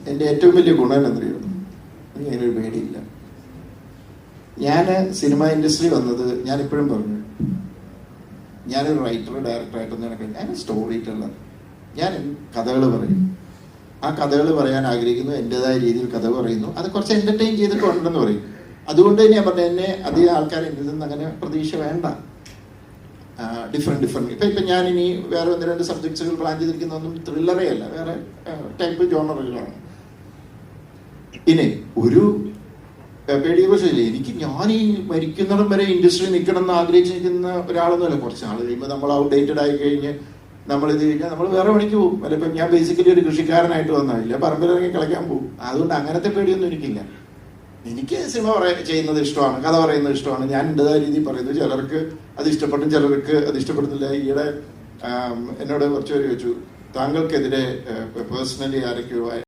എൻ്റെ ഏറ്റവും വലിയ ഗുണം എന്നറിയോ, എനിക്ക് അതിനൊരു പേടിയില്ല. ഞാൻ സിനിമ ഇൻഡസ്ട്രി വന്നത്, ഞാനിപ്പോഴും പറഞ്ഞു, ഞാനൊരു റൈറ്റർ ഡയറക്ടറായിട്ടൊന്നും എനിക്ക്, ഞാൻ സ്റ്റോറി ടെല്ലർ. ഞാൻ കഥകൾ പറയും, ആ കഥകൾ പറയാൻ ആഗ്രഹിക്കുന്നു, എൻ്റെതായ രീതിയിൽ കഥ പറയുന്നു, അത് കുറച്ച് എൻ്റർടൈൻ ചെയ്തിട്ടുണ്ടെന്ന് പറയും. അതുകൊണ്ട് തന്നെ ഞാൻ പറഞ്ഞു, എന്നെ അധികം ആൾക്കാർ എൻ്റെ നിന്ന് അങ്ങനെ പ്രതീക്ഷ വേണ്ട. ഡിഫറെൻറ്റ് ഇപ്പം ഞാനിനി വേറെ 1-2 സബ്ജക്ട്സുകൾ പ്ലാൻ ചെയ്തിരിക്കുന്നതൊന്നും ത്രില്ലറേ അല്ല, വേറെ ടൈപ്പ് ജോണറുകളാണ്. ഇനി ഒരു പേടിയെ കുറിച്ചില്ല എനിക്ക്. ഞാൻ ഈ മരിക്കുന്നിടം വരെ ഇൻഡസ്ട്രി നിൽക്കണം എന്ന് ആഗ്രഹിച്ചിരിക്കുന്ന ഒരാളൊന്നുമല്ല. കുറച്ച് നാൾ കഴിയുമ്പോൾ നമ്മൾ ഔട്ട്ഡേറ്റഡ് ആയി കഴിഞ്ഞ് നമ്മളിത് കഴിഞ്ഞാൽ നമ്മൾ വേറെ പണിക്ക് പോകും. അല്ല, ഇപ്പം ഞാൻ ബേസിക്കലി ഒരു കൃഷിക്കാരനായിട്ട് വന്നില്ല, പറമ്പിലിറങ്ങി കളിക്കാൻ പോകും. അതുകൊണ്ട് അങ്ങനത്തെ പേടിയൊന്നും എനിക്കില്ല. എനിക്ക് സിനിമ ചെയ്യുന്നത് ഇഷ്ടമാണ്, കഥ പറയുന്നത് ഇഷ്ടമാണ്. ഞാൻ എൻ്റെതായ രീതിയിൽ പറയുന്നത്. ചിലർക്ക് അത് ഇഷ്ടപ്പെടും, ചിലർക്ക് അത് ഇഷ്ടപ്പെടുന്നില്ല. ഈയിടെ എന്നോട് കുറച്ച് പേര് ചോദിച്ചു, താങ്കൾക്കെതിരെ പേഴ്സണലി ആരൊക്കെയോ